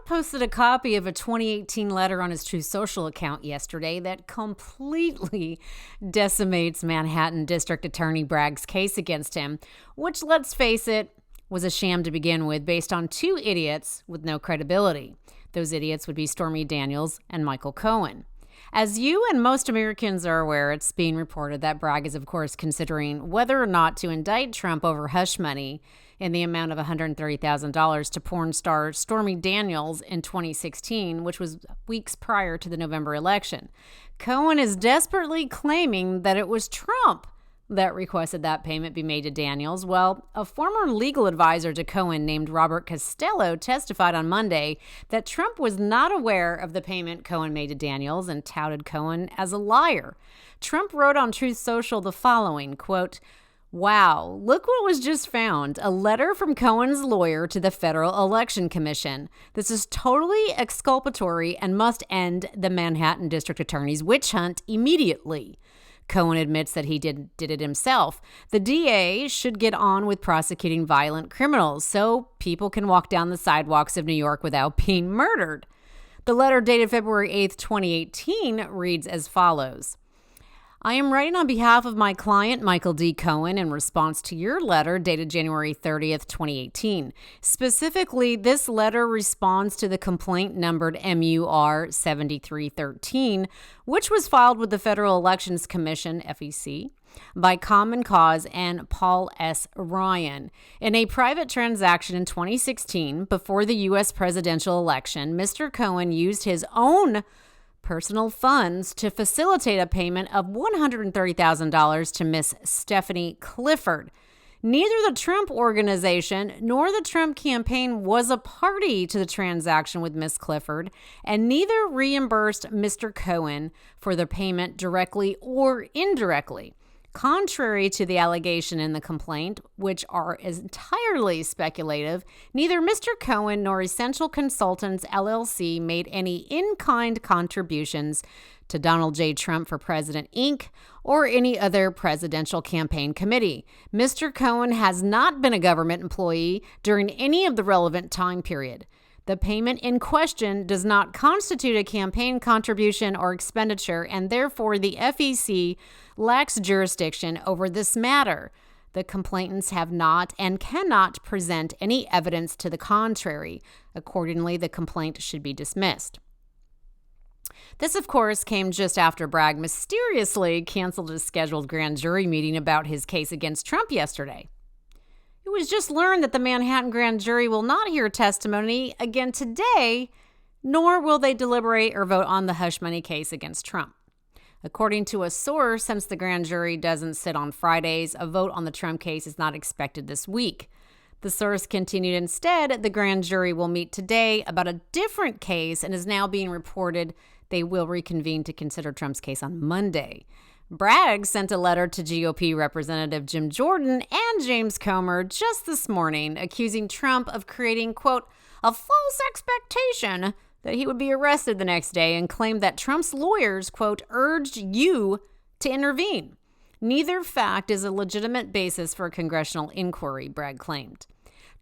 posted a copy of a 2018 letter on his Truth Social account yesterday that completely decimates Manhattan District Attorney Bragg's case against him, which, let's face it, was a sham to begin with, based on two idiots with no credibility. Those idiots would be Stormy Daniels and Michael Cohen. As you and most Americans are aware, it's being reported that Bragg is, of course, considering whether or not to indict Trump over hush money in the amount of $130,000 to porn star Stormy Daniels in 2016, which was weeks prior to the November election. Cohen is desperately claiming that it was Trump that requested that payment be made to Daniels. Well, a former legal advisor to Cohen named Robert Costello testified on Monday that Trump was not aware of the payment Cohen made to Daniels and touted Cohen as a liar. Trump wrote on Truth Social the following, quote, "Wow, look what was just found. A letter from Cohen's lawyer to the Federal Election Commission. This is totally exculpatory and must end the Manhattan District Attorney's witch hunt immediately." Cohen admits that he did it himself. The DA should get on with prosecuting violent criminals so people can walk down the sidewalks of New York without being murdered. The letter dated February 8th, 2018 reads as follows. "I am writing on behalf of my client, Michael D. Cohen, in response to your letter dated January 30th, 2018. Specifically, this letter responds to the complaint numbered MUR 7313, which was filed with the Federal Elections Commission, FEC, by Common Cause and Paul S. Ryan. In a private transaction in 2016, before the U.S. presidential election, Mr. Cohen used his own personal funds to facilitate a payment of $130,000 to Miss Stephanie Clifford. Neither the Trump Organization nor the Trump campaign was a party to the transaction with Miss Clifford, and neither reimbursed Mr. Cohen for the payment directly or indirectly. Contrary to the allegation in the complaint, which are entirely speculative, neither Mr. Cohen nor Essential Consultants, LLC made any in-kind contributions to Donald J. Trump for President, Inc., or any other presidential campaign committee. Mr. Cohen has not been a government employee during any of the relevant time period. The payment in question does not constitute a campaign contribution or expenditure, and therefore the FEC lacks jurisdiction over this matter. The complainants have not and cannot present any evidence to the contrary. Accordingly, the complaint should be dismissed." This, of course, came just after Bragg mysteriously canceled his scheduled grand jury meeting about his case against Trump yesterday. It was just learned that the Manhattan grand jury will not hear testimony again today, nor will they deliberate or vote on the hush money case against Trump. According to a source, since the grand jury doesn't sit on Fridays, a vote on the Trump case is not expected this week. The source continued, instead, the grand jury will meet today about a different case and is now being reported they will reconvene to consider Trump's case on Monday. Bragg sent a letter to GOP Representative Jim Jordan and James Comer just this morning, accusing Trump of creating, quote, "a false expectation that he would be arrested the next day," and claimed that Trump's lawyers, quote, "urged you to intervene." Neither fact is a legitimate basis for a congressional inquiry, Bragg claimed.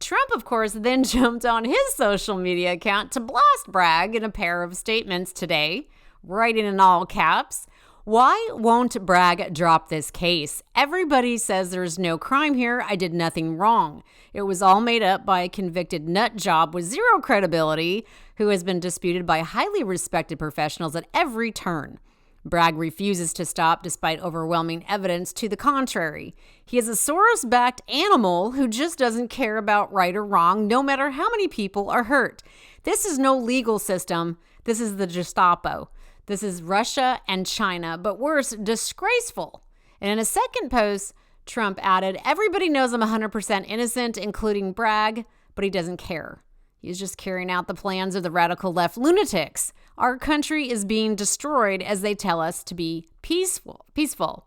Trump, of course, then jumped on his social media account to blast Bragg in a pair of statements today, writing in all caps, "Why won't Bragg drop this case? Everybody says there's no crime here. I did nothing wrong. It was all made up by a convicted nut job with zero credibility who has been disputed by highly respected professionals at every turn." Bragg refuses to stop despite overwhelming evidence to the contrary. He is a Soros-backed animal who just doesn't care about right or wrong, no matter how many people are hurt. This is no legal system. This is the Gestapo. This is Russia and China, but worse, disgraceful. And in a second post, Trump added, "Everybody knows I'm 100% innocent, including Bragg, but he doesn't care. He's just carrying out the plans of the radical left lunatics. Our country is being destroyed as they tell us to be peaceful."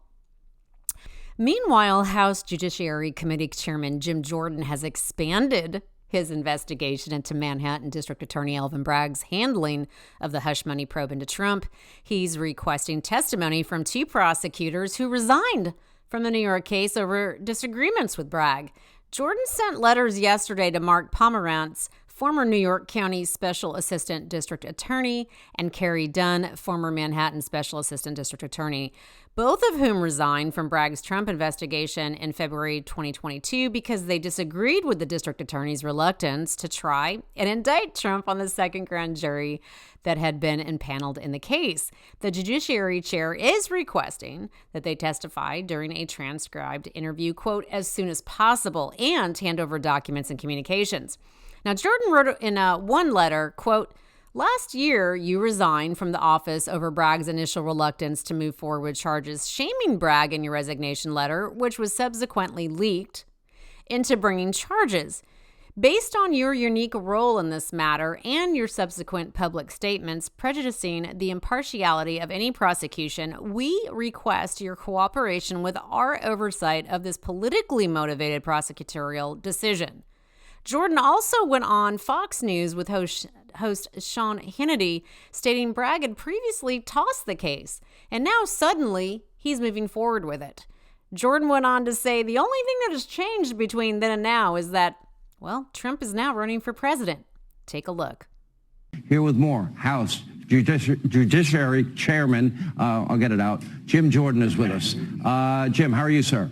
Meanwhile, House Judiciary Committee Chairman Jim Jordan has expanded his investigation into Manhattan District Attorney Alvin Bragg's handling of the hush money probe into Trump. He's requesting testimony from two prosecutors who resigned from the New York case over disagreements with Bragg. Jordan sent letters yesterday to Mark Pomerantz, former New York County Special Assistant District Attorney, and Carrie Dunn, former Manhattan Special Assistant District Attorney, both of whom resigned from Bragg's Trump investigation in February 2022 because they disagreed with the district attorney's reluctance to try and indict Trump on the second grand jury that had been impaneled in the case. The Judiciary Chair is requesting that they testify during a transcribed interview, quote, as soon as possible, and hand over documents and communications. Now, Jordan wrote in one letter, quote, last year, you resigned from the office over Bragg's initial reluctance to move forward with charges, shaming Bragg in your resignation letter, which was subsequently leaked, into bringing charges. Based on your unique role in this matter and your subsequent public statements prejudicing the impartiality of any prosecution, we request your cooperation with our oversight of this politically motivated prosecutorial decision. Jordan also went on Fox News with host Sean Hannity, stating Bragg had previously tossed the case, and now suddenly he's moving forward with it. Jordan went on to say the only thing that has changed between then and now is that, well, Trump is now running for president. Take a look. Here with more, House Judiciary Chairman, I'll get it out, Jim Jordan is with us. Jim, how are you, sir?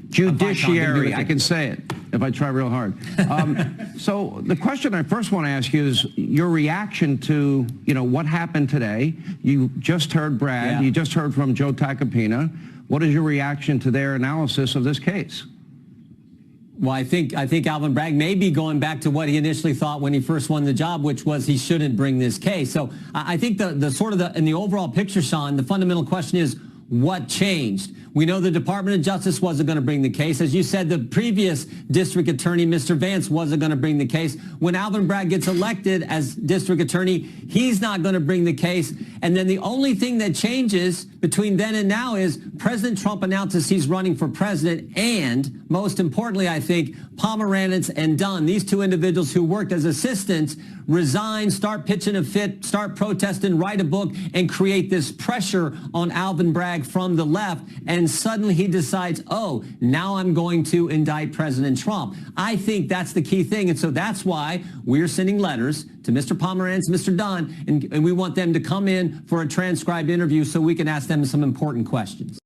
Judiciary, I can say it if I try real hard. So the question I first want to ask you is your reaction to, what happened today. You just heard Bragg, You just heard from Joe Tacopina. What is your reaction to their analysis of this case? Well, I think Alvin Bragg may be going back to what he initially thought when he first won the job, which was he shouldn't bring this case. So I think in the overall picture, Sean, the fundamental question is what changed? We know the Department of Justice wasn't going to bring the case. As you said, the previous district attorney, Mr. Vance, wasn't going to bring the case. When Alvin Bragg gets elected as district attorney, he's not going to bring the case. And then the only thing that changes between then and now is President Trump announces he's running for president. And most importantly, I think, Pomerantz and Dunn, these two individuals who worked as assistants, resign, start pitching a fit, start protesting, write a book, and create this pressure on Alvin Bragg from the left. And suddenly he decides, oh, now I'm going to indict President Trump. I think that's the key thing. And so that's why we're sending letters to Mr. Pomerantz, Mr. Dunn, and we want them to come in for a transcribed interview so we can ask them some important questions.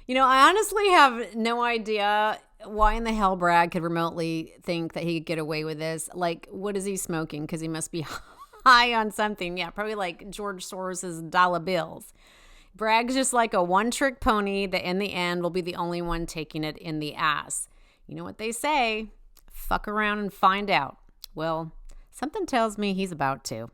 I honestly have no idea why in the hell Bragg could remotely think that he could get away with this. Like, what is he smoking? Because he must be high on something. Yeah, probably like George Soros's dollar bills. Bragg's just like a one-trick pony that in the end will be the only one taking it in the ass. You know what they say? Fuck around and find out. Well, something tells me he's about to.